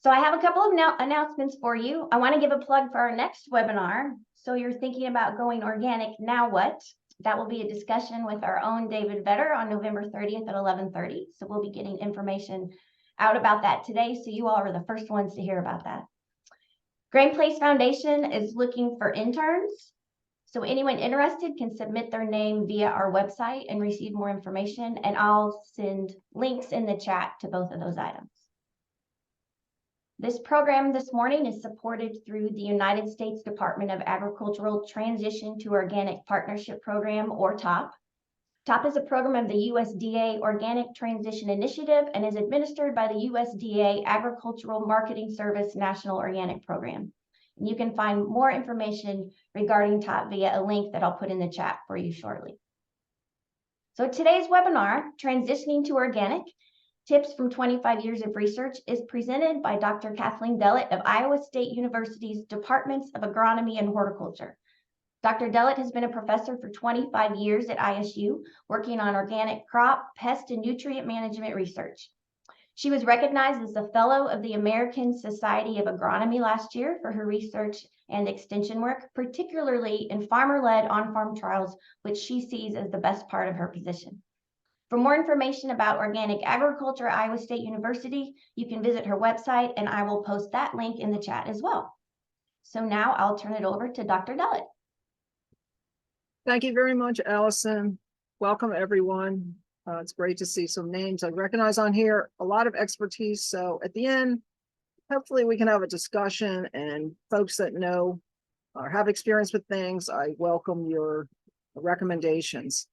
So I have a couple of announcements for you. I want to give a plug for our next webinar. So you're thinking about going organic, now what? That will be a discussion with our own David Vetter on November 30th at 11:30. So we'll be getting information out about that today. So you all are the first ones to hear about that. Grain Place Foundation is looking for interns. So anyone interested can submit their name via our website and receive more information. And I'll send links in the chat to both of those items. This program this morning is supported through the United States Department of Agricultural Transition to Organic Partnership Program, or TOPP. TOPP is a program of the USDA Organic Transition Initiative and is administered by the USDA Agricultural Marketing Service National Organic Program. And you can find more information regarding TOPP via a link that I'll put in the chat for you shortly. So today's webinar, Transitioning to Organic, Tips from 25 Years of Research, is presented by Dr. Kathleen Delate of Iowa State University's Departments of Agronomy and Horticulture. Dr. Delate has been a professor for 25 years at ISU, working on organic crop, pest, and nutrient management research. She was recognized as a Fellow of the American Society of Agronomy last year for her research and extension work, particularly in farmer-led on-farm trials, which she sees as the best part of her position. For more information about organic agriculture at Iowa State University, you can visit her website, and I will post that link in the chat as well. So now I'll turn it over to Dr. Delate. Thank you very much, Allison. Welcome, everyone. It's great to see some names I recognize on here, a lot of expertise. So at the end, hopefully we can have a discussion, and folks that know or have experience with things, I welcome your recommendations.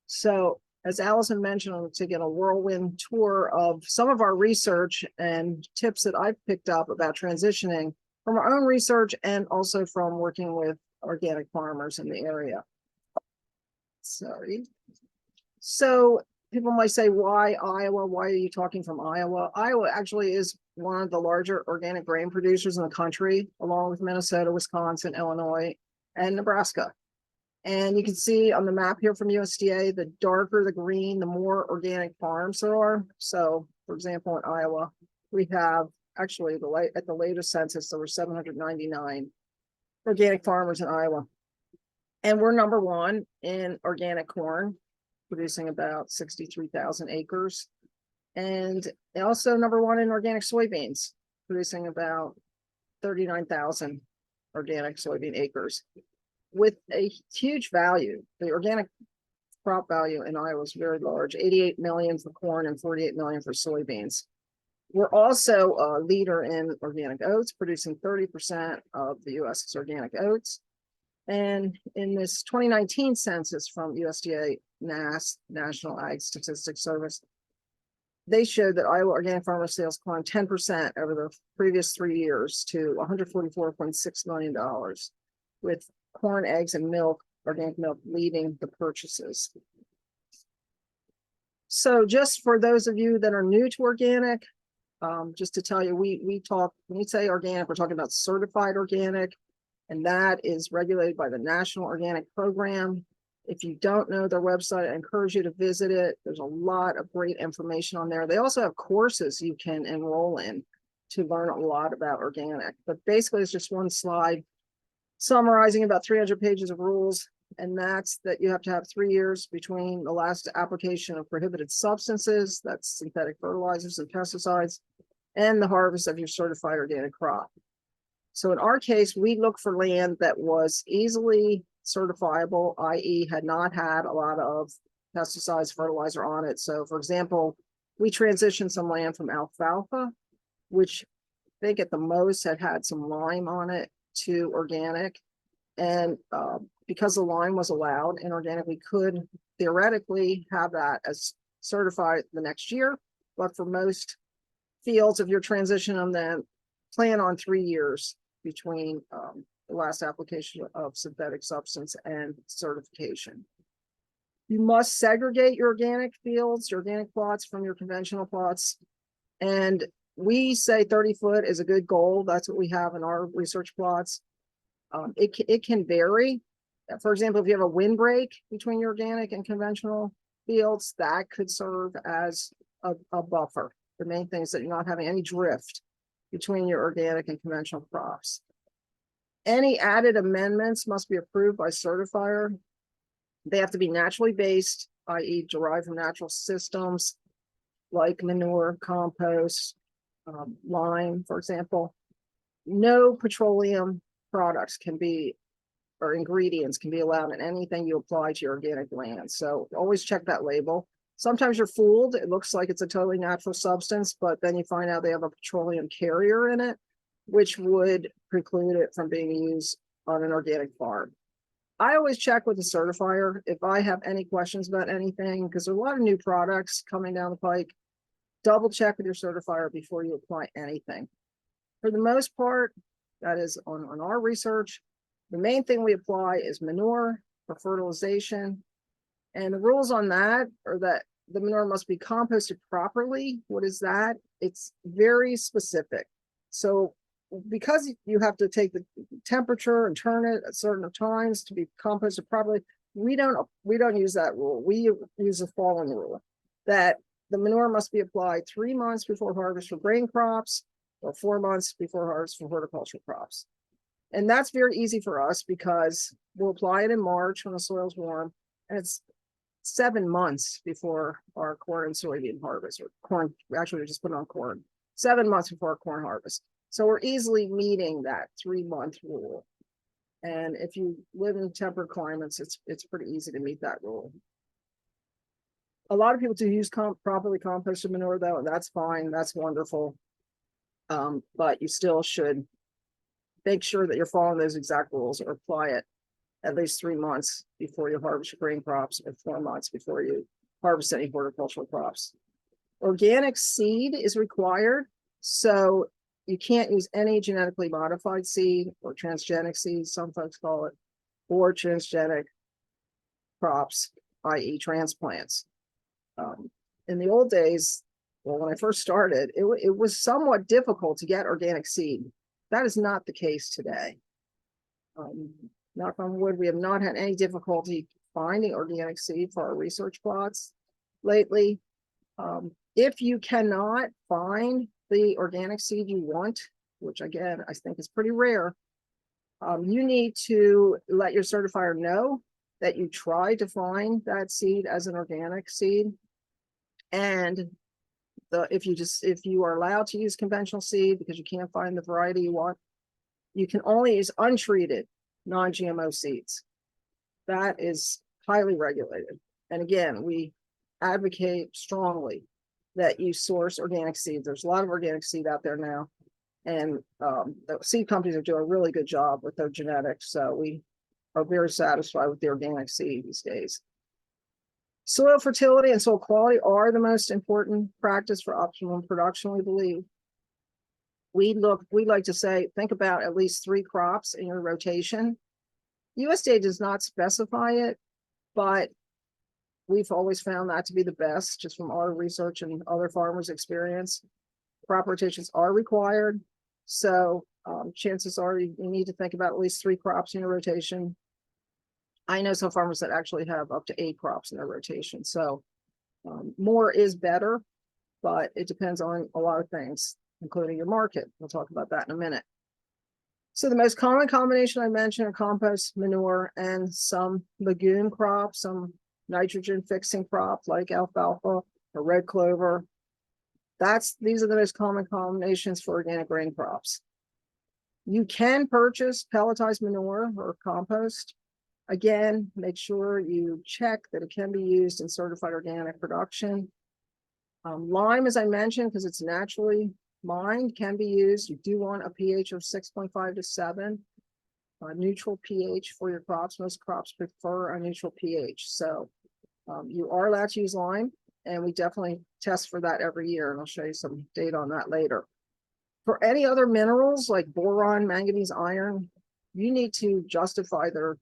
So as Allison mentioned, I'm taking a whirlwind tour of some of our research and tips that I've picked up about transitioning from our own research and also from working with organic farmers in the area. Sorry. So people might say, why Iowa? Why are you talking from Iowa? Iowa actually is one of the larger organic grain producers in the country, along with Minnesota, Wisconsin, Illinois, and Nebraska. And you can see on the map here from USDA, the darker the green, the more organic farms there are. So, for example, in Iowa, we have actually at the latest census, there were 799 organic farmers in Iowa. And we're number one in organic corn, producing about 63,000 acres. And also number one in organic soybeans, producing about 39,000 organic soybean acres. With a huge value, the organic crop value in Iowa is very large, 88 million for corn and 48 million for soybeans. We're also a leader in organic oats, producing 30% of the U.S.'s organic oats. And in this 2019 census from USDA National Ag Statistics Service, they showed that Iowa organic farmer sales climbed 10% over the previous 3 years to $144.6 million, with corn, eggs, and milk, organic milk, leading the purchases. So just for those of you that are new to organic, just to tell you, we talk, when we say organic, we're talking about certified organic, and that is regulated by the National Organic Program. If you don't know their website, I encourage you to visit it. There's a lot of great information on there. They also have courses you can enroll in to learn a lot about organic. But basically, it's just one slide summarizing about 300 pages of rules, and that's that you have to have 3 years between the last application of prohibited substances, that's synthetic fertilizers and pesticides, and the harvest of your certified organic crop. So in our case, we look for land that was easily certifiable, i.e. had not had a lot of pesticides, fertilizer on it. So for example, we transitioned some land from alfalfa, which I think at the most had some lime on it, to organic. And because the lime was allowed in organic, we could theoretically have that as certified the next year. But for most fields, if you're transitioning them, plan on 3 years between the last application of synthetic substance and certification. You must segregate your organic fields, your organic plots from your conventional plots. And we say 30 foot is a good goal. That's what we have in our research plots. It can vary. For example, if you have a windbreak between your organic and conventional fields, that could serve as a buffer. The main thing is that you're not having any drift between your organic and conventional crops. Any added amendments must be approved by certifier. They have to be naturally based, i.e. derived from natural systems like manure, compost, lime, for example. No petroleum products can be, or ingredients can be allowed in anything you apply to your organic land. So always check that label. Sometimes you're fooled. It looks like it's a totally natural substance, but then you find out they have a petroleum carrier in it, which would preclude it from being used on an organic farm. I always check with the certifier if I have any questions about anything, because there's a lot of new products coming down the pike. Double check with your certifier before you apply anything. For the most part, that is on our research, the main thing we apply is manure for fertilization. And the rules on that are that the manure must be composted properly. What is that? It's very specific. So because you have to take the temperature and turn it at certain times to be composted properly, we don't use that rule. We use the following rule, that the manure must be applied 3 months before harvest for grain crops or 4 months before harvest for horticultural crops. And that's very easy for us because we'll apply it in March when the soil's warm, and it's 7 months before our corn and soybean harvest, or corn, actually we just put it on corn, 7 months before our corn harvest. So we're easily meeting that 3-month rule. And if you live in temperate climates, it's pretty easy to meet that rule. A lot of people do use properly composted manure though, and that's fine, that's wonderful. But you still should make sure that you're following those exact rules, or apply it at least 3 months before you harvest your grain crops, or 4 months before you harvest any horticultural crops. Organic seed is required, so you can't use any genetically modified seed or transgenic seeds, some folks call it, or transgenic crops, i.e. transplants. In the old days, well, when I first started, it was somewhat difficult to get organic seed. That is not the case today. Knock on wood, we have not had any difficulty finding organic seed for our research plots lately. If you cannot find the organic seed you want, which again, I think is pretty rare, you need to let your certifier know that you tried to find that seed as an organic seed. And if you are allowed to use conventional seed because you can't find the variety you want, you can only use untreated non-GMO seeds. That is highly regulated. And again, we advocate strongly that you source organic seeds. There's a lot of organic seed out there now, and the seed companies are doing a really good job with their genetics. So we are very satisfied with the organic seed these days. Soil fertility and soil quality are the most important practice for optimum production, we believe. We like to say, think about at least 3 crops in your rotation. USDA does not specify it, but we've always found that to be the best, just from our research and other farmers' experience. Crop rotations are required. So chances are you need to think about at least 3 crops in your rotation. I know some farmers that actually have up to 8 crops in their rotation. So more is better, but it depends on a lot of things, including your market. We'll talk about that in a minute. So the most common combination I mentioned are compost, manure, and some legume crops, some nitrogen fixing crops like alfalfa or red clover. These are the most common combinations for organic grain crops. You can purchase pelletized manure or compost. Again, make sure you check that it can be used in certified organic production. Lime, as I mentioned, because it's naturally mined, can be used. You do want a pH of 6.5 to 7. Neutral pH for your crops. Most crops prefer a neutral pH. So you are allowed to use lime, and we definitely test for that every year. And I'll show you some data on that later. For any other minerals like boron, manganese, iron, you need to justify their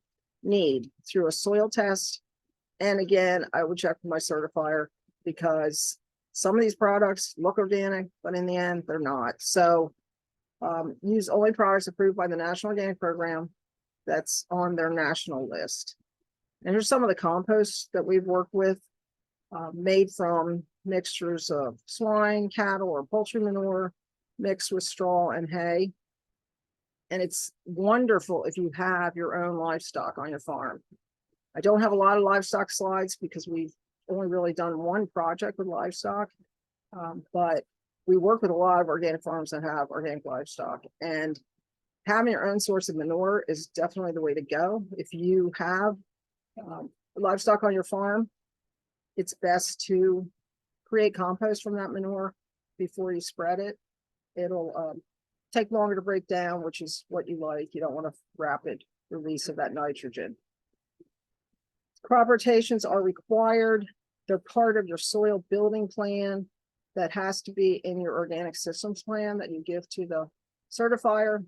need through a soil test. And again, I would check with my certifier, because some of these products look organic, but in the end, they're not. So use only products approved by the National Organic Program that's on their national list. And here's some of the composts that we've worked with, made from mixtures of swine, cattle, or poultry manure. mixed with straw and hay. And it's wonderful if you have your own livestock on your farm. I don't have a lot of livestock slides because we've only really done one project with livestock. But we work with a lot of organic farms that have organic livestock, and having your own source of manure is definitely the way to go. If you have livestock on your farm, it's best to create compost from that manure before you spread it. It'll take longer to break down, which is what you like. You don't want a rapid release of that nitrogen. Crop rotations are required. They're part of your soil building plan that has to be in your organic systems plan that you give to the certifier.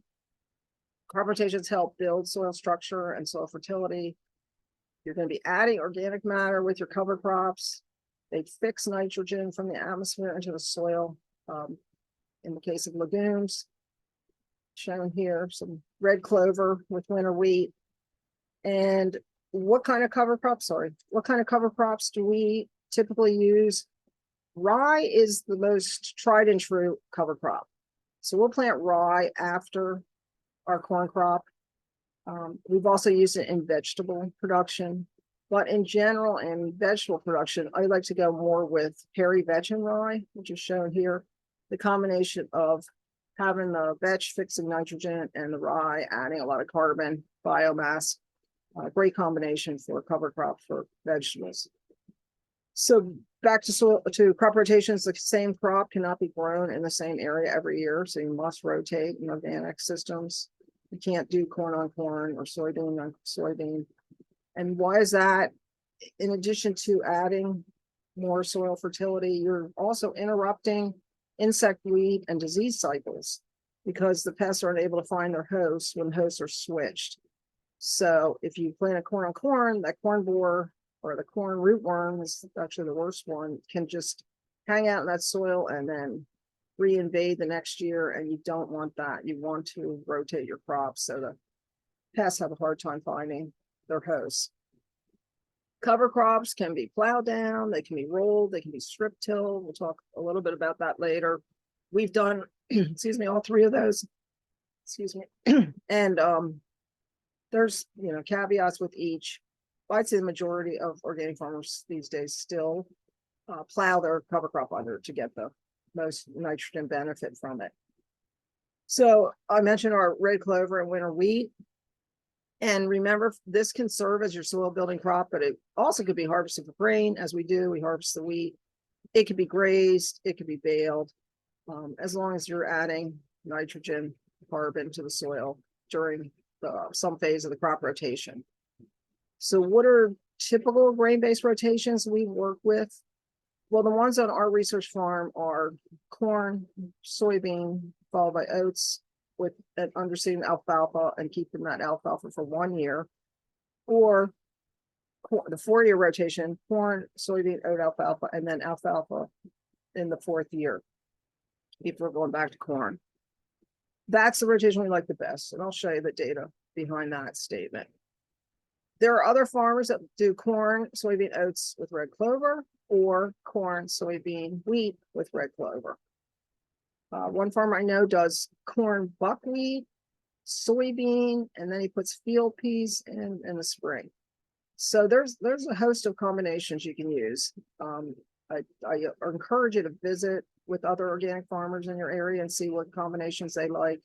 Crop rotations help build soil structure and soil fertility. You're going to be adding organic matter with your cover crops. They fix nitrogen from the atmosphere into the soil. In the case of legumes, shown here, some red clover with winter wheat. And what kind of cover crops, what kind of cover crops do we typically use? Rye is the most tried and true cover crop. So we'll plant rye after our corn crop. We've also used it in vegetable production, but in general, in vegetable production, I like to go more with hairy vetch and rye, which is shown here. The combination of having the vetch fixing nitrogen and the rye adding a lot of carbon biomass, great combination for cover crop for vegetables. So back to crop rotations, the same crop cannot be grown in the same area every year, so you must rotate in organic systems. You can't do corn on corn or soybean on soybean. And why is that? In addition to adding more soil fertility, you're also interrupting insect, weed, and disease cycles because the pests are unable to find their hosts when hosts are switched. So if you plant a corn on corn, that corn borer or the corn rootworm is actually the worst one, can just hang out in that soil and then reinvade the next year, and you don't want that. You want to rotate your crops so the pests have a hard time finding their hosts. Cover crops can be plowed down, they can be rolled, they can be strip tilled. We'll talk a little bit about that later. We've done, excuse me, all three of those. Excuse me. And there's, caveats with each. I'd say the majority of organic farmers these days still plow their cover crop under to get the most nitrogen benefit from it. So I mentioned our red clover and winter wheat. And remember, this can serve as your soil building crop, but it also could be harvested for grain, as we do. We harvest the wheat. It could be grazed, it could be baled, as long as you're adding nitrogen, carbon to the soil during some phase of the crop rotation. So what are typical grain-based rotations we work with? Well, the ones on our research farm are corn, soybean, followed by oats, with an underseeding alfalfa and keeping that alfalfa for 1 year, or the 4-year rotation, corn, soybean, oat, alfalfa, and then alfalfa in the 4th year, if we're going back to corn. That's the rotation we like the best, and I'll show you the data behind that statement. There are other farmers that do corn, soybean, oats with red clover, or corn, soybean, wheat with red clover. One farmer I know does corn, buckwheat, soybean, and then he puts field peas in the spring. So there's a host of combinations you can use. I encourage you to visit with other organic farmers in your area and see what combinations they like.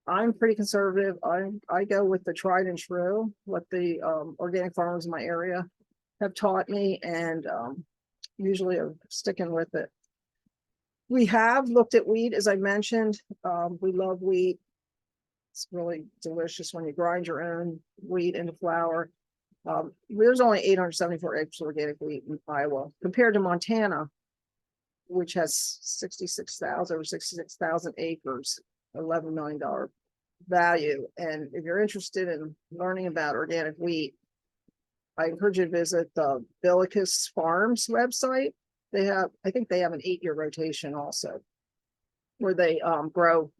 I'm pretty conservative. I go with the tried and true, what the organic farmers in my area have taught me, and usually are sticking with it. We have looked at wheat, as I mentioned. We love wheat. It's really delicious when you grind your own wheat into flour. There's only 874 acres of organic wheat in Iowa, compared to Montana, which has 66,000 acres, $11 million value. And if you're interested in learning about organic wheat, I encourage you to visit the Billicus Farms website. I think they have an 8-year rotation also, where they grow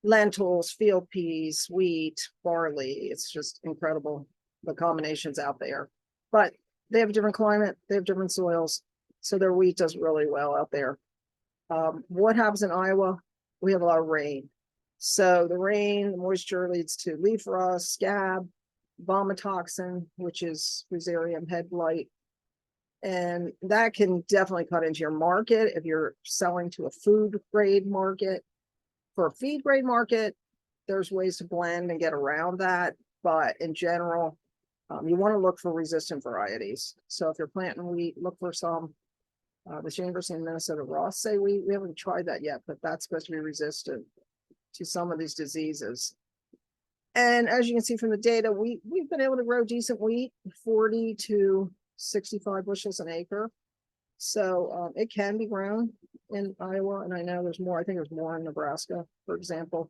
lentils, field peas, wheat, barley. It's just incredible, the combinations out there. But they have a different climate, they have different soils, so their wheat does really well out there. What happens in Iowa? we have a lot of rain. So the rain, the moisture leads to leaf rust, scab, vomitoxin, which is fusarium head blight. And that can definitely cut into your market if you're selling to a food grade market. For a feed grade market, there's ways to blend and get around that. But in general, you want to look for resistant varieties. So if you're planting wheat, look for some. The University of Minnesota Ross say we haven't tried that yet, but that's supposed to be resistant to some of these diseases. And as you can see from the data, we've been able to grow decent wheat, 40 to 65 bushels an acre. So it can be grown in Iowa, and I know there's more. I think there's more in Nebraska, for example.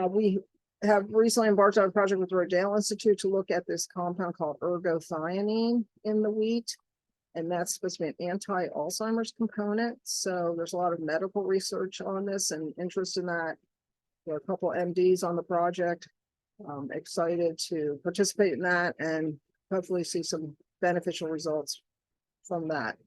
We have recently embarked on a project with the Rodale Institute to look at this compound called ergothioneine in the wheat. And that's supposed to be an anti-Alzheimer's component. So there's a lot of medical research on this and interest in that. There are a couple of MDs on the project. Excited to participate in that and hopefully see some beneficial results from that.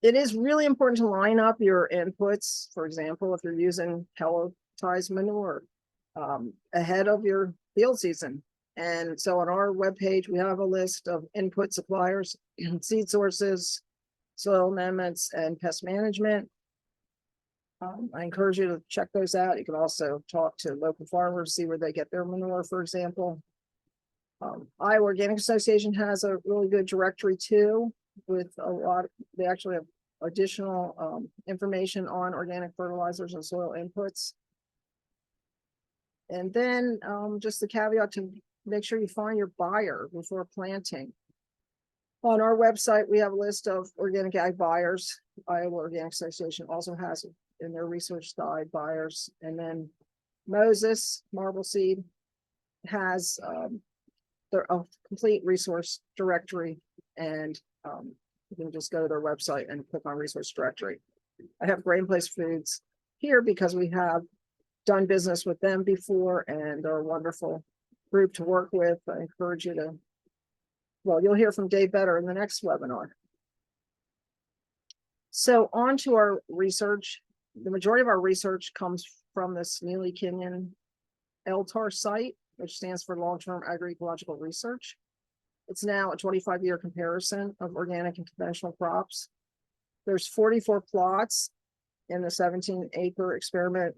It is really important to line up your inputs. For example, if you're using pelletized manure ahead of your field season. And so on our webpage, we have a list of input suppliers, seed sources, soil amendments, and pest management. I encourage you to check those out. You can also talk to local farmers, see where they get their manure, for example. Iowa Organic Association has a really good directory too, with a lot. They actually have additional information on organic fertilizers and soil inputs. And then just the caveat to make sure you find your buyer before planting. On our website, we have a list of organic ag buyers. Iowa Organic Association also has in their research guide buyers. And then Moses Marble Seed has a complete resource directory, and you can just go to their website and click on resource directory. I have Grain Place Foods here because we have done business with them before, and they're a wonderful group to work with. I encourage you to, well, you'll hear from Dave Better in the next webinar. So on to our research. The majority of our research comes from this Neely Kenyon LTAR site, which stands for Long-Term Agroecological Research. It's now a 25-year comparison of organic and conventional crops. There's 44 plots in the 17-acre experiment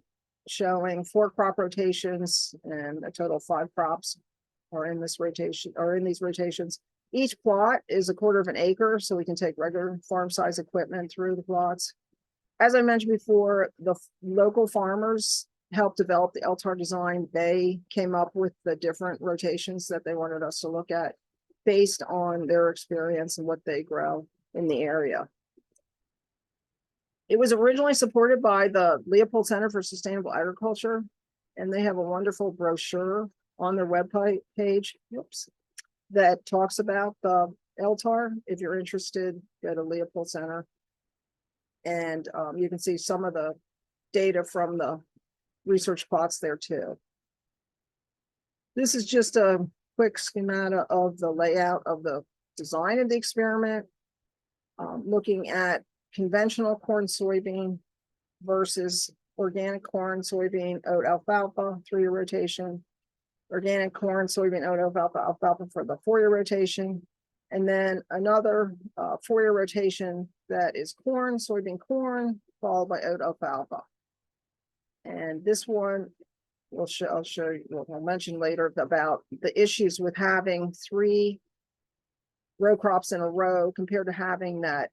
showing 4 crop rotations, and a total of 5 crops are in this rotation, or in these rotations. Each plot is a quarter of an acre, so we can take regular farm size equipment through the plots. As I mentioned before, the local farmers helped develop the LTAR design. They came up with the different rotations that they wanted us to look at based on their experience and what they grow in the area. It was originally supported by the Leopold Center for Sustainable Agriculture, and they have a wonderful brochure on their website page that talks about the LTAR. If you're interested, go to Leopold Center, and you can see some of the data from the research plots there too. This is just a quick schematic of the layout of the design of the experiment, looking at conventional corn, soybean versus organic corn, soybean, oat, alfalfa, 3-year rotation, organic corn, soybean, oat, alfalfa, alfalfa for the 4-year rotation, and then another 4-year rotation that is corn, soybean, corn, followed by oat, alfalfa. And this one I'll show you, I'll mention later about the issues with having 3 row crops in a row compared to having that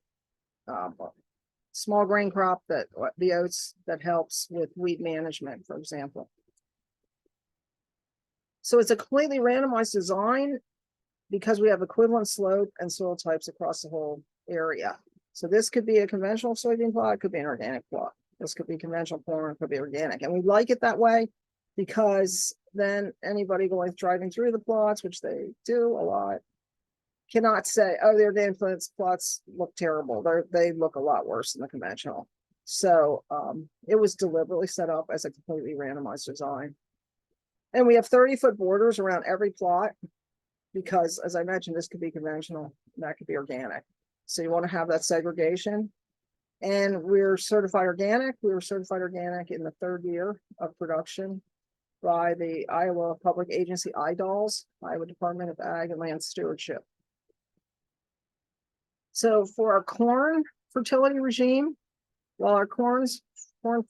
small grain crop, that the oats, that helps with weed management, for example. So it's a completely randomized design because we have equivalent slope and soil types across the whole area. So this could be a conventional soybean plot, it could be an organic plot. This could be conventional corn, it could be organic. And we like it that way because then anybody driving through the plots, which they do a lot, cannot say, oh, the organic plots look terrible. They look a lot worse than the conventional. So it was deliberately set up as a completely randomized design. And we have 30-foot borders around every plot because, as I mentioned, this could be conventional, and that could be organic. So you want to have that segregation. And we're certified organic. We were certified organic in the 3rd year of production by the Iowa Public Agency IDALS, Iowa Department of Ag and Land Stewardship. So for our corn fertility regime, while our corn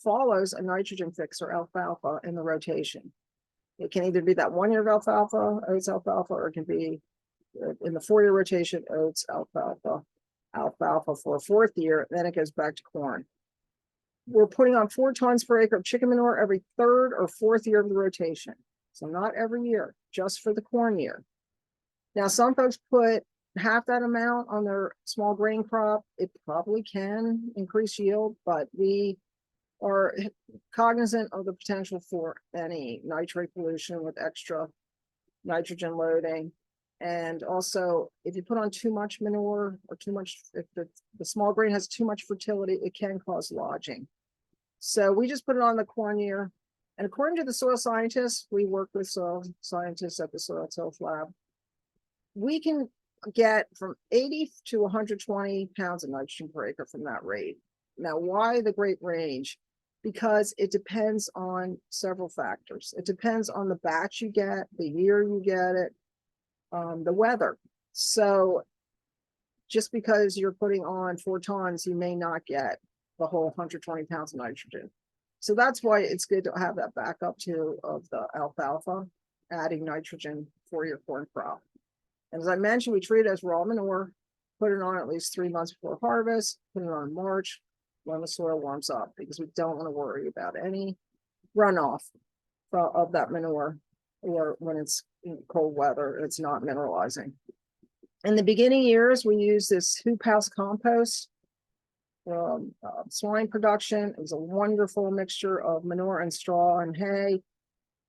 follows a nitrogen fixer, alfalfa, in the rotation. It can either be that 1 year of alfalfa, oats alfalfa, or it can be in the 4 year rotation, oats alfalfa, alfalfa for a 4th year, then it goes back to corn. We're putting on 4 tons per acre of chicken manure every 3rd or 4th year of the rotation. So not every year, just for the corn year. Now, some folks put half that amount on their small grain crop. It probably can increase yield, but we are cognizant of the potential for any nitrate pollution with extra nitrogen loading. And also, if you put on too much manure or too much, if the small grain has too much fertility, it can cause lodging. So we just put it on the corn year. And according to the soil scientists, we work with soil scientists at the Soil Health Lab, we can get from 80 to 120 pounds of nitrogen per acre from that rate. Now, why the great range? Because it depends on several factors. It depends on the batch you get, the year you get it, the weather. So just because you're putting on 4 tons, you may not get the whole 120 pounds of nitrogen. So that's why it's good to have that backup too of the alfalfa, adding nitrogen for your corn crop. And as I mentioned, we treat it as raw manure, put it on at least 3 months before harvest, put it on in March when the soil warms up, because we don't want to worry about any runoff of that manure, or when it's in cold weather, it's not mineralizing. In the beginning years, we use this hoop house compost from swine production. It was a wonderful mixture of manure and straw and hay.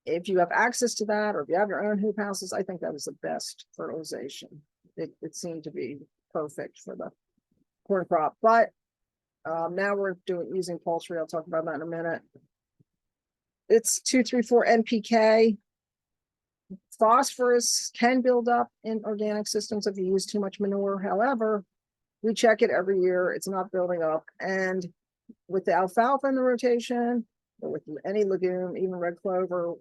If you have access to that, or if you have your own hoop houses, I think that was the best fertilization. It seemed to be perfect for the corn crop. But now we're using poultry. I'll talk about that in a minute. It's 2,3,4 NPK. Phosphorus can build up in organic systems if you use too much manure. However, we check it every year. It's not building up. And with the alfalfa in the rotation, or with any legume, even red clover,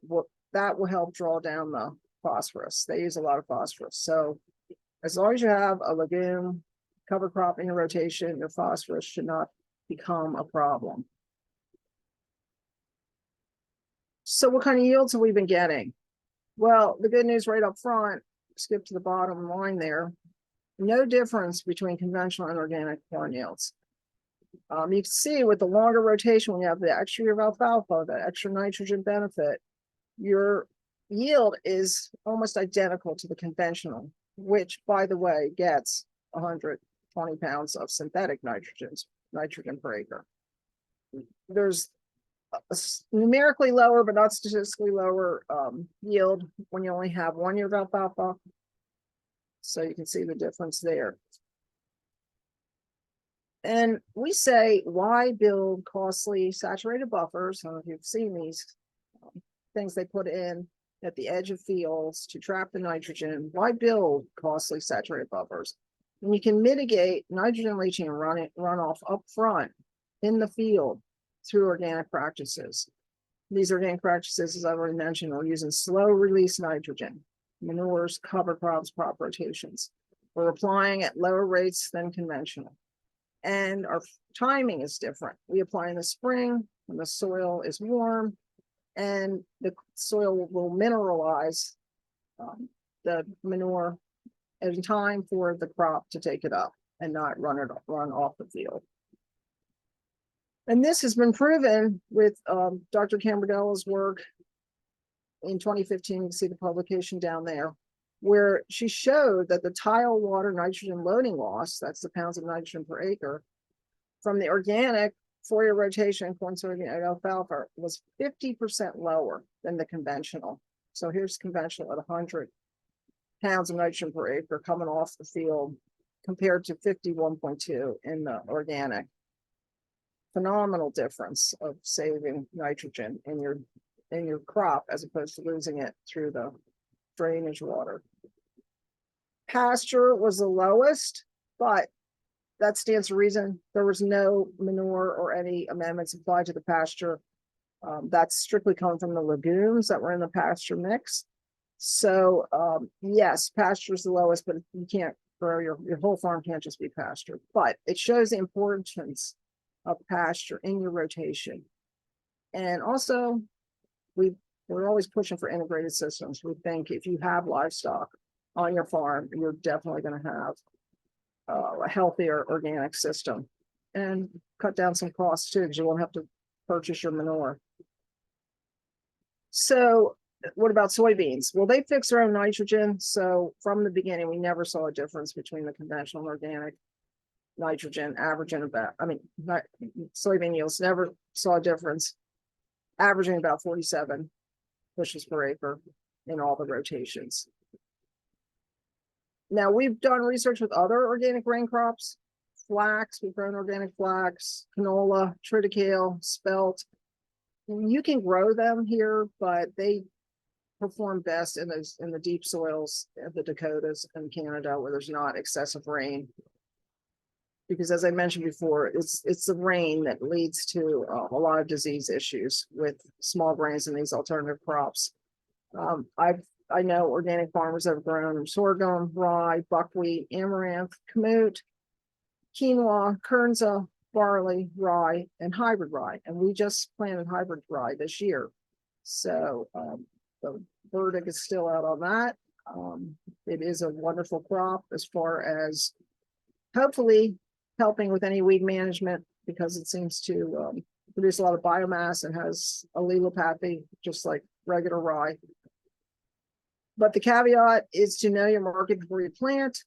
that will help draw down the phosphorus. They use a lot of phosphorus. So as long as you have a legume cover crop in your rotation, your phosphorus should not become a problem. So what kind of yields have we been getting? Well, the good news right up front, skip to the bottom line there, no difference between conventional and organic corn yields. You can see with the longer rotation, when you have the extra year of alfalfa, that extra nitrogen benefit, your yield is almost identical to the conventional, which, by the way, gets 120 pounds of synthetic nitrogen per acre. There's a numerically lower, but not statistically lower yield when you only have 1 year of alfalfa. So you can see the difference there. And we say, why build costly saturated buffers? I don't know if you've seen these things they put in at the edge of fields to trap the nitrogen. Why build costly saturated buffers? And you can mitigate nitrogen leaching and runoff up front in the field through organic practices. These organic practices, as I've already mentioned, are using slow release nitrogen, manures, cover crops, crop rotations. We're applying at lower rates than conventional. And our timing is different. We apply in the spring when the soil is warm, and the soil will mineralize the manure in time for the crop to take it up and not run off the field. And this has been proven with Dr. Camberdella's work in 2015. You can see the publication down there, where she showed that the tile water nitrogen loading loss, that's the pounds of nitrogen per acre, from the organic 4-year rotation corn, soybean, and alfalfa was 50% lower than the conventional. So here's conventional at 100 pounds of nitrogen per acre coming off the field compared to 51.2 in the organic. Phenomenal difference of saving nitrogen in your crop as opposed to losing it through the drainage water. Pasture was the lowest, but that stands to reason. There was no manure or any amendments applied to the pasture. That's strictly coming from the legumes that were in the pasture mix. So, yes, pasture is the lowest, but you can't grow your whole farm can't just be pasture. But it shows the importance of pasture in your rotation. And also, we're always pushing for integrated systems. We think if you have livestock on your farm, you're definitely going to have a healthier organic system and cut down some costs too, because you won't have to purchase your manure. So what about soybeans? Well, they fix their own nitrogen. So from the beginning, we never saw a difference between the conventional and organic nitrogen, averaging about, soybean yields never saw a difference, averaging about 47 bushels per acre in all the rotations. Now, we've done research with other organic grain crops, flax, we've grown organic flax, canola, triticale, spelt. You can grow them here, but they perform best in the deep soils of the Dakotas and Canada where there's not excessive rain. Because as I mentioned before, it's the rain that leads to a lot of disease issues with small grains and these alternative crops. I know organic farmers that have grown sorghum, rye, buckwheat, amaranth, kamut, quinoa, kernza, barley, rye, and hybrid rye. And we just planted hybrid rye this year. So the verdict is still out on that. It is a wonderful crop as far as hopefully helping with any weed management, because it seems to produce a lot of biomass and has allelopathy, just like regular rye. But the caveat is to know your market before you plant,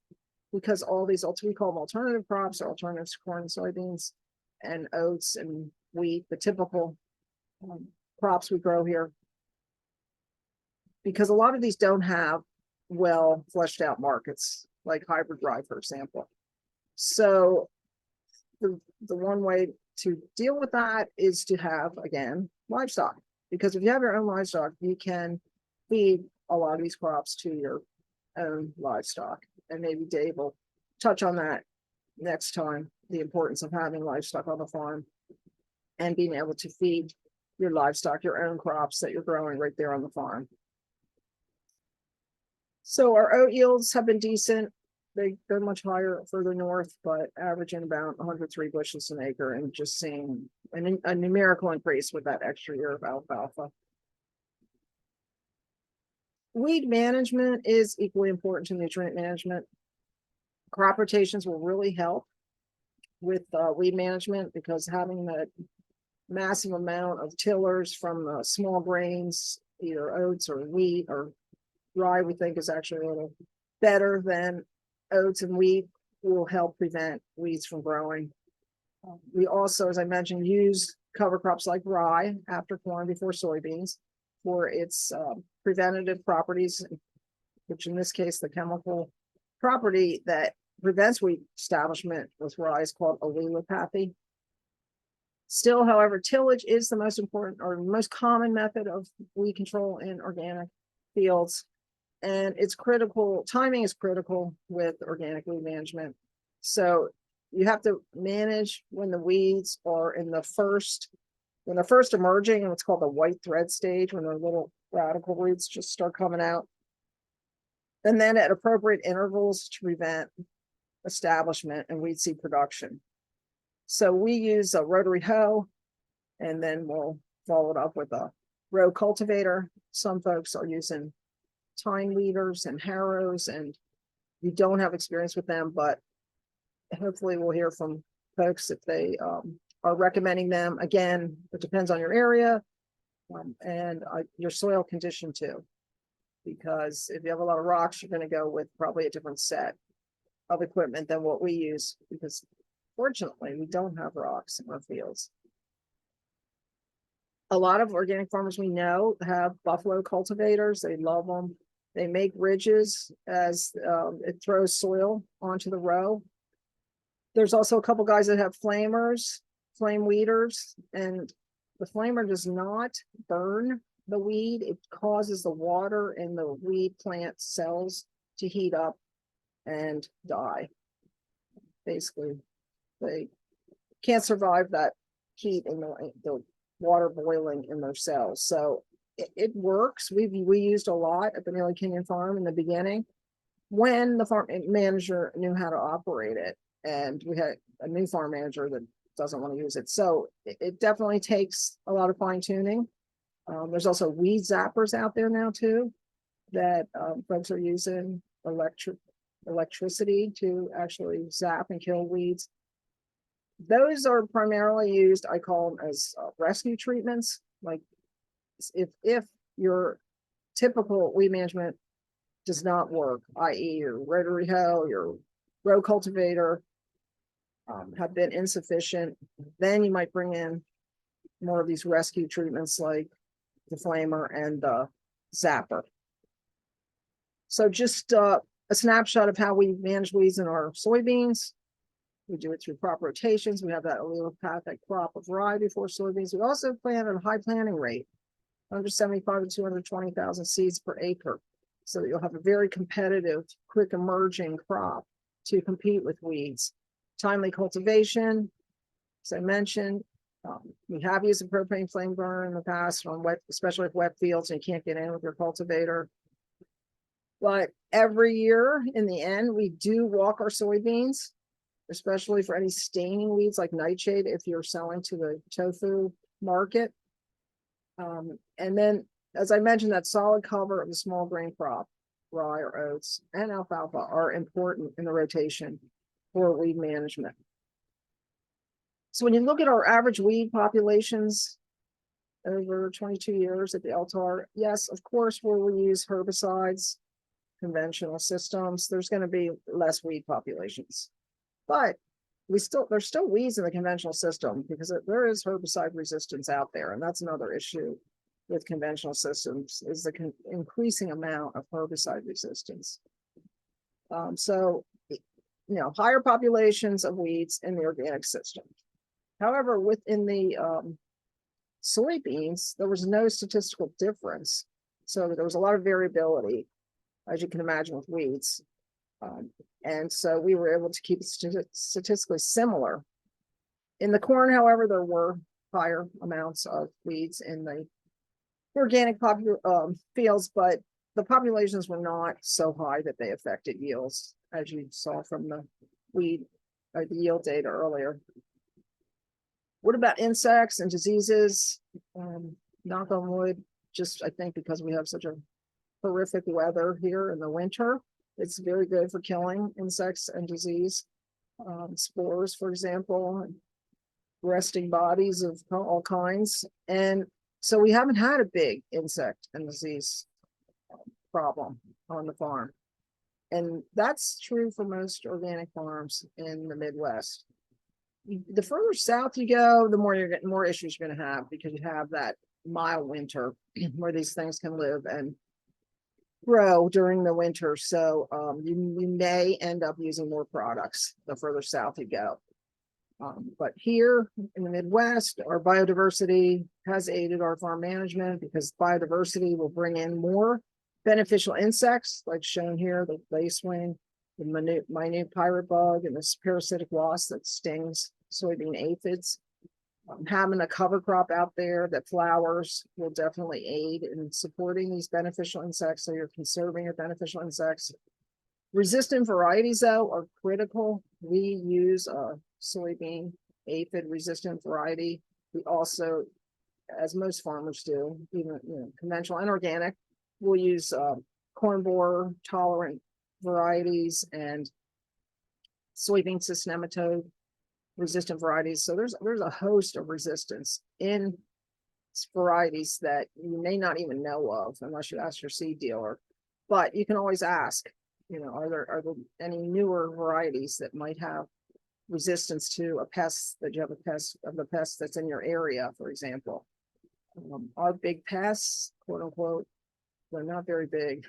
because all these, we call them alternative crops, or alternatives to corn and soybeans and oats and wheat, the typical crops we grow here. Because a lot of these don't have well fleshed out markets, like hybrid rye, for example. So the one way to deal with that is to have, again, livestock. Because if you have your own livestock, you can feed a lot of these crops to your own livestock. And maybe Dave will touch on that next time, the importance of having livestock on the farm and being able to feed your livestock your own crops that you're growing right there on the farm. So our oat yields have been decent. They're much higher further north, but averaging about 103 bushels an acre, and just seeing a numerical increase with that extra year of alfalfa. Weed management is equally important to nutrient management. Crop rotations will really help with weed management, because having that massive amount of tillers from small grains, either oats or wheat or rye, we think is actually a little better than oats and wheat, will help prevent weeds from growing. We also, as I mentioned, use cover crops like rye after corn before soybeans for its preventative properties, which in this case, the chemical property that prevents weed establishment with rye is called allelopathy. Still, however, tillage is the most important or most common method of weed control in organic fields. And it's critical, timing is critical with organic weed management. So you have to manage when the weeds are in when they're first emerging, and what's called the white thread stage, when their little radical roots just start coming out. And then at appropriate intervals to prevent establishment and weed seed production. So we use a rotary hoe, and then we'll follow it up with a row cultivator. Some folks are using tine weeders and harrows, and you don't have experience with them, but hopefully we'll hear from folks if they are recommending them. Again, it depends on your area and your soil condition too, because if you have a lot of rocks, you're going to go with probably a different set of equipment than what we use, because fortunately we don't have rocks in our fields. A lot of organic farmers we know have buffalo cultivators. They love them. They make ridges as it throws soil onto the row. There's also a couple guys that have flamers, flame weeders, and the flamer does not burn the weed. It causes the water in the weed plant cells to heat up and die. Basically, They can't survive that heat and the water boiling in their cells. So it works. We used a lot at the Neely Canyon Farm in the beginning when the farm manager knew how to operate it. And we had a new farm manager that doesn't want to use it. So it definitely takes a lot of fine tuning. There's also weed zappers out there now too, that folks are using electricity to actually zap and kill weeds. Those are primarily used, I call them as rescue treatments. Like if your typical weed management does not work, i.e. your rotary hoe, your row cultivator, have been insufficient, then you might bring in more of these rescue treatments like the flamer and the zapper. So just a snapshot of how we manage weeds in our soybeans. We do it through crop rotations. We have that allelopathic crop of variety for soybeans. We also plant at a high planting rate, 175 to 220,000 seeds per acre. So that you'll have a very competitive, quick emerging crop to compete with weeds. Timely cultivation, as I mentioned, we have used a propane flame burner in the past on wet, especially with wet fields and you can't get in with your cultivator. But every year in the end, we do walk our soybeans, especially for any staining weeds like nightshade if you're selling to the tofu market. And then, as I mentioned, that solid cover of the small grain crop, rye or oats and alfalfa are important in the rotation for weed management. So when you look at our average weed populations over 22 years at the LTAR, yes, of course, where we use herbicides, conventional systems, there's going to be less weed populations. But there's still weeds in the conventional system because there is herbicide resistance out there. And that's another issue with conventional systems, is the increasing amount of herbicide resistance. So, higher populations of weeds in the organic system. However, within the soybeans, there was no statistical difference. So there was a lot of variability, as you can imagine, with weeds. And so we were able to keep it statistically similar. In the corn, however, there were higher amounts of weeds in the organic fields, but the populations were not so high that they affected yields, as you saw from the the yield data earlier. What about insects and diseases? Knock on wood, just I think because we have such a horrific weather here in the winter, it's very good for killing insects and disease. Spores, for example, resting bodies of all kinds. And so we haven't had a big insect and disease problem on the farm. And that's true for most organic farms in the Midwest. The further south you go, the more more issues you're going to have, because you have that mild winter where these things can live and grow during the winter. So you may end up using more products the further south you go. But here in the Midwest, our biodiversity has aided our farm management because biodiversity will bring in more beneficial insects, like shown here, the lacewing, the minute pirate bug, and this parasitic wasp that stings soybean aphids. Having a cover crop out there that flowers will definitely aid in supporting these beneficial insects. So you're conserving your beneficial insects. Resistant varieties, though, are critical. We use a soybean aphid resistant variety. We also, as most farmers do, even conventional and organic, we'll use corn borer tolerant varieties and soybean cyst nematode resistant varieties. So there's a host of resistance in varieties that you may not even know of unless you ask your seed dealer. But you can always ask, are there any newer varieties that might have resistance to a pest, that you have a pest of the pest that's in your area, for example. Our big pests, quote unquote, they're not very big.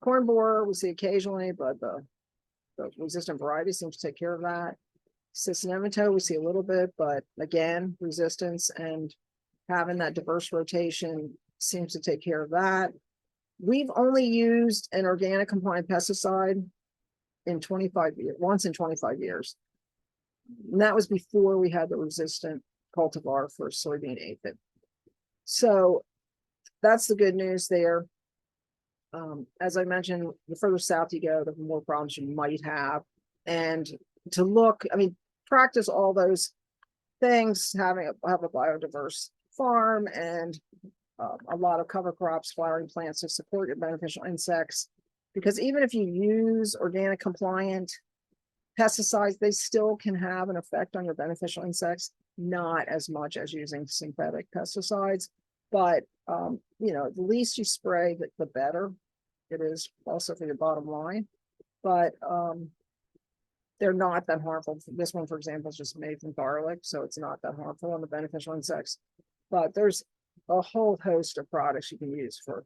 Corn borer we see occasionally, but the resistant variety seems to take care of that. Cyst nematode we see a little bit, but again, resistance and having that diverse rotation seems to take care of that. We've only used an organic compliant pesticide in 25 years, once in 25 years. And that was before we had the resistant cultivar for soybean aphid. So that's the good news there. As I mentioned, the further south you go, the more problems you might have. And to look, I mean, practice all those things, have a biodiverse farm and a lot of cover crops, flowering plants to support your beneficial insects. Because even if you use organic compliant pesticides, they still can have an effect on your beneficial insects, not as much as using synthetic pesticides. But, you know, the least you spray, the better it is also for your bottom line. But they're not that harmful. This one, for example, is just made from garlic, so it's not that harmful on the beneficial insects. But there's a whole host of products you can use for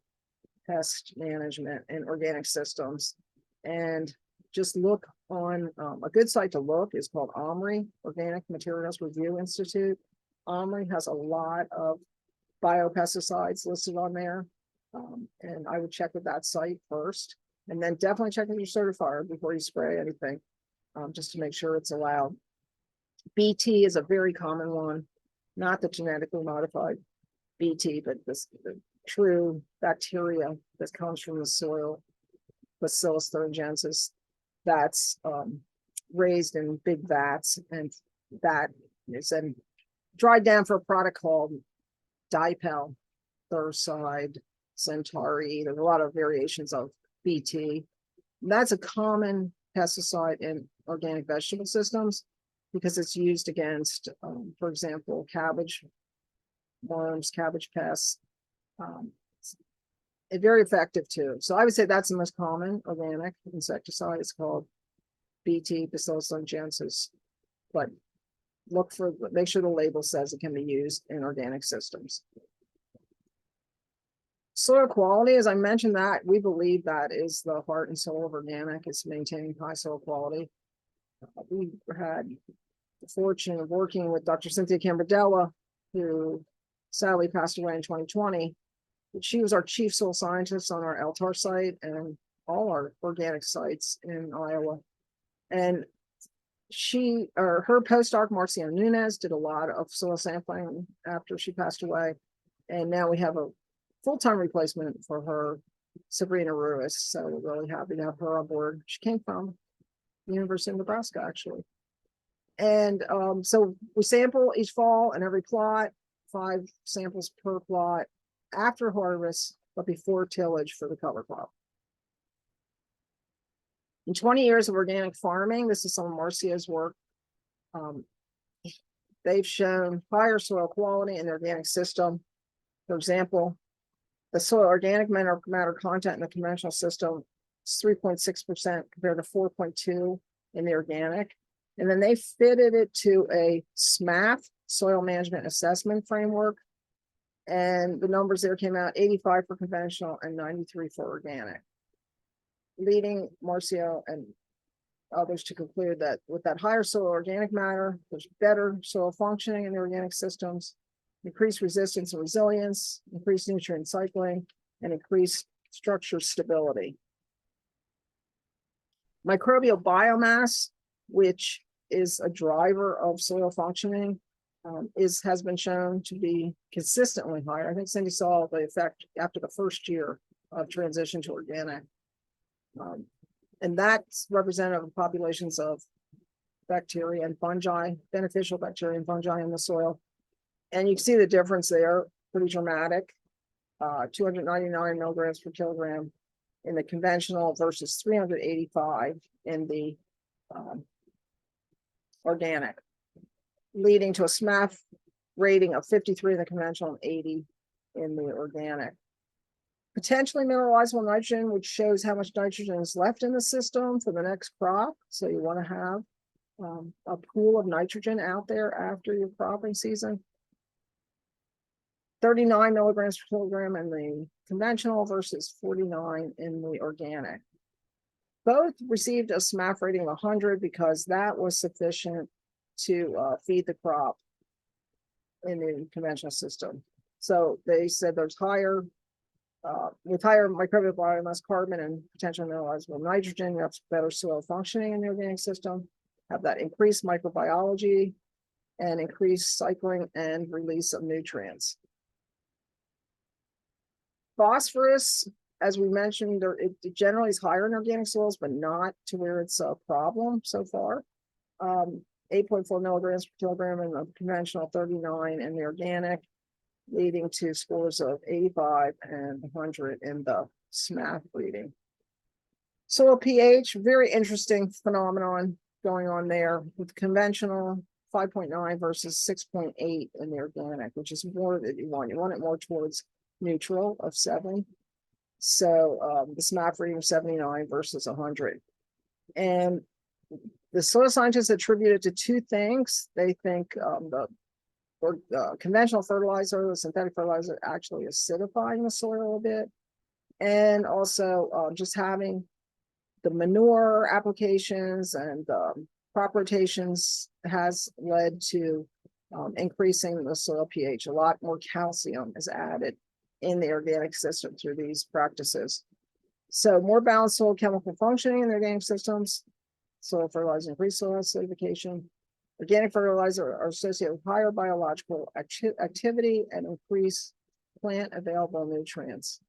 pest management and organic systems. And just look on a good site to look is called OMRI, Organic Materials Review Institute. OMRI has a lot of biopesticides listed on there. And I would check with that site first, and then definitely check with your certifier before you spray anything, just to make sure it's allowed. BT is a very common one, not the genetically modified BT, but the true bacteria that comes from the soil, Bacillus thuringiensis, that's raised in big vats, and that is then dried down for a product called dipel, Thurside, Centauri. There's a lot of variations of BT. And that's a common pesticide in organic vegetable systems because it's used against, for example, cabbage worms, cabbage pests. It's very effective too. So I would say that's the most common organic insecticide. It's called BT, Bacillus thuringiensis. But make sure the label says it can be used in organic systems. Soil quality, as I mentioned, that we believe that is the heart and soul of organic, is maintaining high soil quality. We had the fortune of working with Dr. Cynthia Cambardella, who sadly passed away in 2020. She was our chief soil scientist on our Altar site and all our organic sites in Iowa. And her postdoc, Marcio Nunez, did a lot of soil sampling after she passed away. And now we have a full-time replacement for her, Sabrina Ruiz. So we're really happy to have her on board. She came from the University of Nebraska, actually. And so we sample each fall in every plot, 5 samples per plot after harvest, but before tillage for the cover crop. In 20 years of organic farming, this is some of Marcia's work. They've shown higher soil quality in the organic system. For example, the soil organic matter content in the conventional system is 3.6% compared to 4.2% in the organic. And then they fitted it to a SMAF, soil management assessment framework. And the numbers there came out 85 for conventional and 93 for organic, leading Marcio and others to conclude that with that higher soil organic matter, there's better soil functioning in the organic systems, increased resistance and resilience, increased nutrient cycling, and increased structure stability. Microbial biomass, which is a driver of soil functioning, has been shown to be consistently higher. I think Cindy saw the effect after the first year of transition to organic. And that's representative of populations of bacteria and fungi, beneficial bacteria and fungi in the soil. And you can see the difference there, pretty dramatic. 299 milligrams per kilogram in the conventional versus 385 in the organic, leading to a SMAF rating of 53 in the conventional and 80 in the organic. Potentially mineralizable nitrogen, which shows how much nitrogen is left in the system for the next crop. So you want to have a pool of nitrogen out there after your cropping season. 39 milligrams per kilogram in the conventional versus 49 in the organic. Both received a SMAF rating of 100 because that was sufficient to feed the crop in the conventional system. So they said there's higher, with higher microbial biomass, carbon, and potential mineralizable nitrogen, you have better soil functioning in the organic system. have that increased microbiology and increased cycling and release of nutrients. Phosphorus, as we mentioned, it generally is higher in organic soils, but not to where it's a problem so far. 8.4 milligrams per kilogram in the conventional, 39 in the organic, leading to scores of 85 and 100 in the SMAP reading. Soil pH, very interesting phenomenon going on there with conventional 5.9 versus 6.8 in the organic, which is more that you want. You want it more towards neutral of 7. So the SMAP reading of 79 versus 100. And the soil scientists attribute it to two things. They think the conventional fertilizer, the synthetic fertilizer, actually acidifying the soil a bit. And also just having the manure applications and crop rotations has led to increasing the soil pH. A lot more calcium is added in the organic system through these practices. So more balanced soil chemical functioning in the organic systems, soil fertilizer, increased soil acidification. Organic fertilizer are associated with higher biological activity and increased plant available nutrients.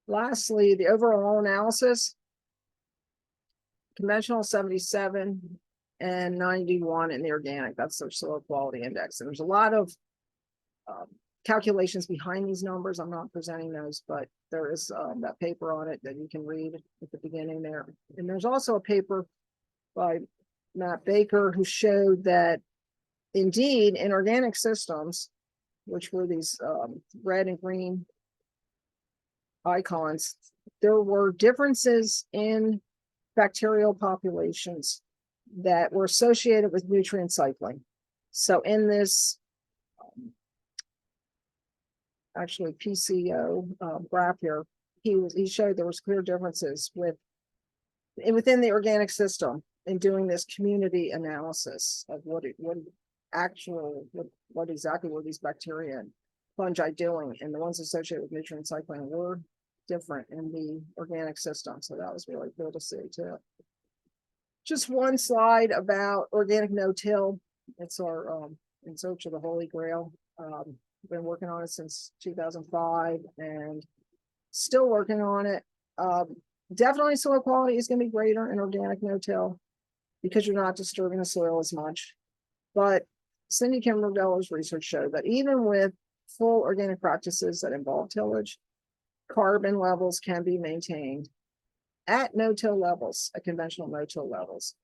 Lastly, the overall analysis, conventional 77 and 91 in the organic. That's their soil quality index. And there's a lot of calculations behind these numbers. I'm not presenting those, but there is that paper on it that you can read at the beginning there. And there's also a paper by Matt Baker who showed that indeed in organic systems, which were these red and green icons, there were differences in bacterial populations that were associated with nutrient cycling. So in this actually PCO graph here, he showed there was clear differences within the organic system in doing this community analysis of what exactly were these bacteria and fungi doing, and the ones associated with nutrient cycling were different in the organic system. So that was really cool to see too. Just one slide about organic no-till. It's our in search of the Holy Grail. Been working on it since 2005 and still working on it. Definitely soil quality is going to be greater in organic no-till because you're not disturbing the soil as much. But Cindy Kimberdeller's research showed that even with full organic practices that involve tillage, carbon levels can be maintained at no-till levels, at conventional no-till levels.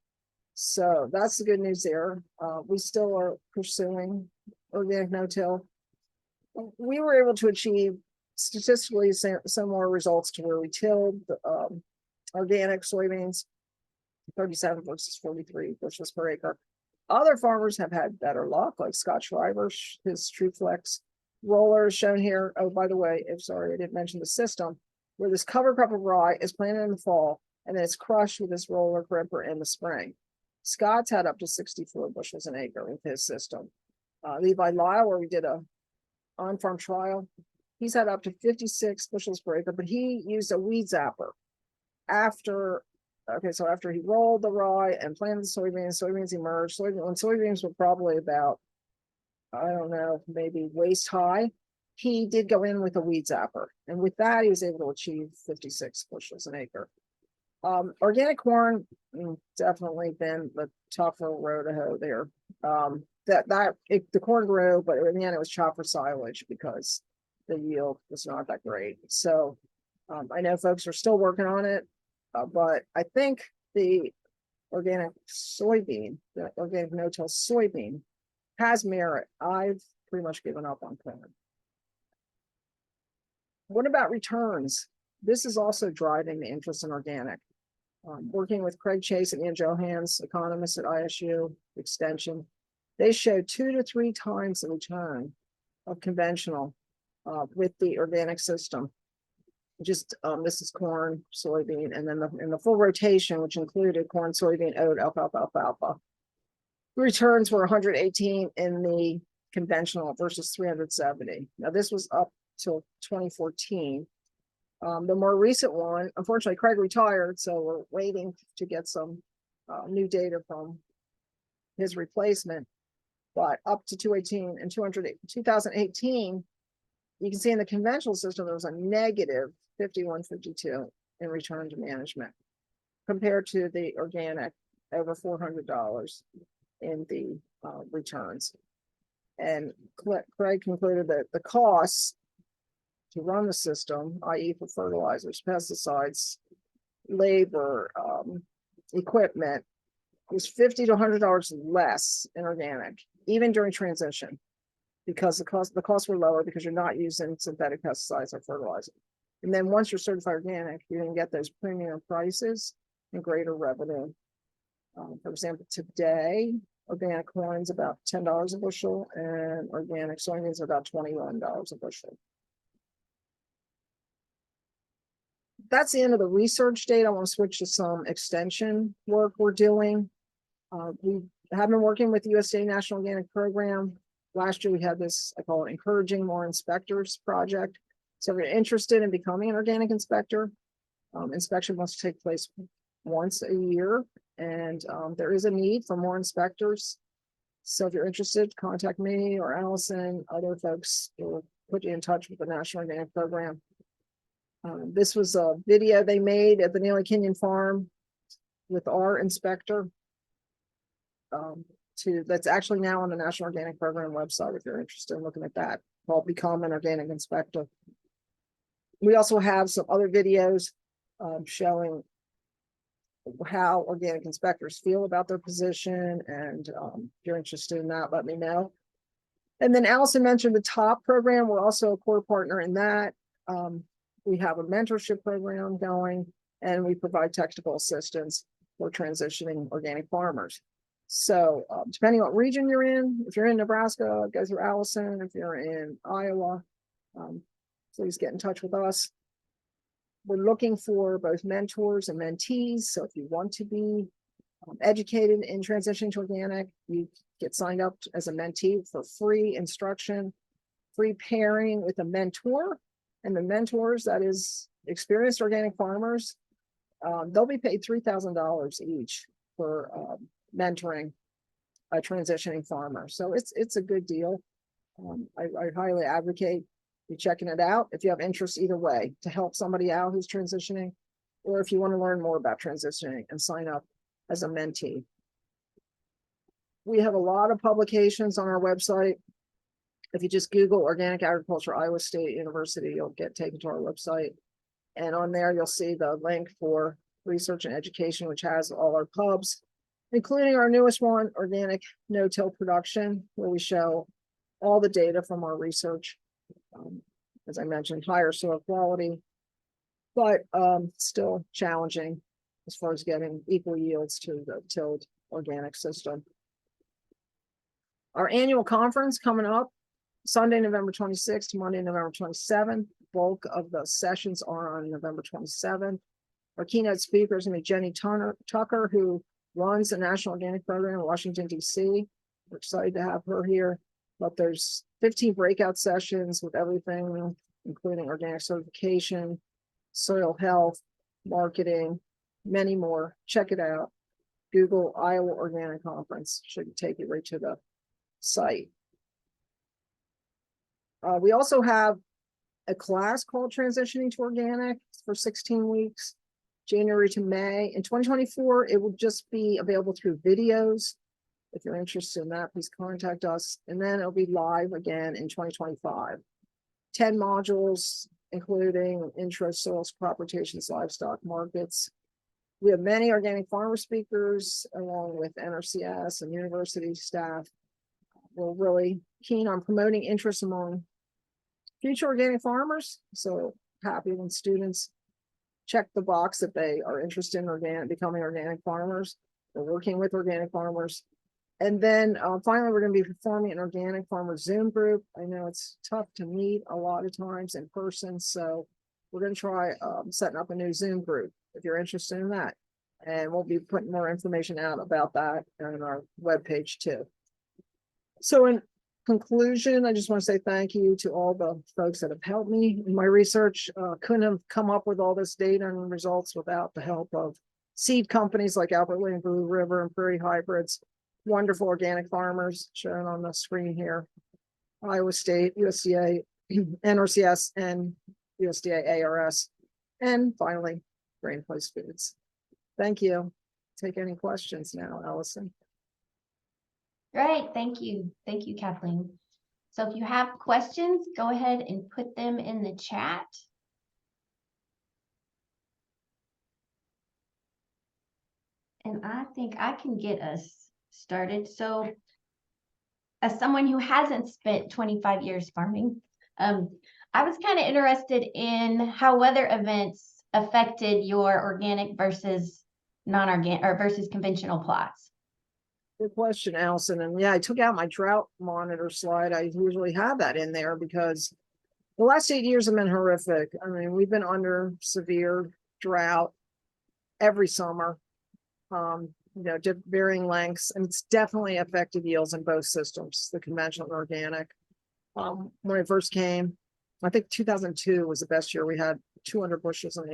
So that's the good news there. We still are pursuing organic no-till. We were able to achieve statistically similar results to where we tilled organic soybeans, 37 versus 43 bushels per acre. Other farmers have had better luck, like Scott Shriver, his TrueFlex roller is shown here. Oh, by the way, sorry, I didn't mention the system where this cover crop of rye is planted in the fall and then it's crushed with this roller gripper in the spring. Scott's had up to 64 bushels an acre with his system. Levi Lyle, where we did a on-farm trial, he's had up to 56 bushels per acre, but he used a weed zapper after he rolled the rye and planted the soybeans emerged. When soybeans were probably about, I don't know, maybe waist high, he did go in with a weed zapper. And with that, he was able to achieve 56 bushels an acre. Organic corn, definitely been the tougher row to hoe there. The corn grew, but in the end it was chopped for silage because the yield was not that great. So I know folks are still working on it, but I think the organic soybean, the organic no-till soybean has merit. I've pretty much given up on corn. What about returns? This is also driving the interest in organic. Working with Craig Chase and Ian Johans, economists at ISU Extension, they showed 2 to 3 times the return of conventional with the organic system. Just this is corn, soybean, and then in the full rotation, which included corn, soybean, oat, alfalfa. Returns were 118 in the conventional versus 370. Now this was up till 2014. The more recent one, unfortunately, Craig retired, so we're waiting to get some new data from his replacement. But up to 2018 and 2018, you can see in the conventional system, there was a negative 51.52 in return to management compared to the organic over $400 in the returns. And Craig concluded that the costs to run the system, i.e. for fertilizers, pesticides, labor, equipment, was $50 to $100 less in organic, even during transition, because the costs were lower because you're not using synthetic pesticides or fertilizer. And then once you're certified organic, you're going to get those premium prices and greater revenue. For example, today, organic corn's about $10 a bushel, and organic soybeans are about $21 a bushel. That's the end of the research data. I want to switch to some extension work we're doing. We have been working with the USDA National Organic Program. Last year, we had this, I call it Encouraging More Inspectors project. So if you're interested in becoming an organic inspector, inspection must take place once a year, and there is a need for more inspectors. So if you're interested, contact me or Allison. Other folks will put you in touch with the National Organic Program. This was a video they made at the Neely Canyon Farm with our inspector. That's actually now on the National Organic Program website if you're interested in looking at that, called Become an Organic Inspector. We also have some other videos showing how organic inspectors feel about their position, and if you're interested in that, let me know. And then Allison mentioned the TOPP program. We're also a core partner in that. We have a mentorship program going, and we provide technical assistance for transitioning organic farmers. So depending on what region you're in, if you're in Nebraska, go through Allison. If you're in Iowa, please get in touch with us. We're looking for both mentors and mentees. So if you want to be educated in transitioning to organic, you get signed up as a mentee for free instruction, free pairing with a mentor. And the mentors, that is experienced organic farmers, they'll be paid $3,000 each for mentoring a transitioning farmer. So it's a good deal. I highly advocate you checking it out if you have interest either way, to help somebody out who's transitioning, or if you want to learn more about transitioning and sign up as a mentee. We have a lot of publications on our website. If you just Google Organic Agriculture, Iowa State University, you'll get taken to our website. And on there, you'll see the link for research and education, which has all our pubs, including our newest one, Organic No-Till Production, where we show all the data from our research. As I mentioned, higher soil quality, but still challenging as far as getting equal yields to the tilled organic system. Our annual conference coming up Sunday, November 26th to Monday, November 27th. Bulk of the sessions are on November 27th. Our keynote speaker is going to be Jenny Tucker, who runs the National Organic Program in Washington, D.C. We're excited to have her here. But there's 15 breakout sessions with everything, including organic certification, soil health, marketing, many more. Check it out. Google Iowa Organic Conference. Should take you right to the site. We also have a class called Transitioning to Organic for 16 weeks, January to May. In 2024, it will just be available through videos. If you're interested in that, please contact us. And then it'll be live again in 2025. 10 modules, including intro, soils, crop rotations, livestock markets. We have many organic farmer speakers, along with NRCS and university staff. We're really keen on promoting interest among future organic farmers. So happy when students check the box that they are interested in becoming organic farmers. We're working with organic farmers. And then finally, we're going to be performing an organic farmer Zoom group. I know it's tough to meet a lot of times in person, so we're going to try setting up a new Zoom group if you're interested in that. And we'll be putting more information out about that on our webpage too. So in conclusion, I just want to say thank you to all the folks that have helped me in my research. Couldn't have come up with all this data and results without the help of seed companies like Albert Lane, Blue River, and Prairie Hybrids, wonderful organic farmers shown on the screen here. Iowa State, USDA, NRCS, and USDA ARS. And finally, Grain Place Foods. Thank you. Take any questions now, Allison. Great, thank you. Thank you, Kathleen. So if you have questions, go ahead and put them in the chat. And I think I can get us started. So as someone who hasn't spent 25 years farming, I was kind of interested in how weather events affected your organic versus non-organic or versus conventional plots. Good question, Allison. And yeah, I took out my drought monitor slide. I usually have that in there because the last 8 years have been horrific. I mean, we've been under severe drought every summer, varying lengths, and it's definitely affected yields in both systems, the conventional and organic. When I first came, I think 2002 was the best year. We had 200 bushels an acre.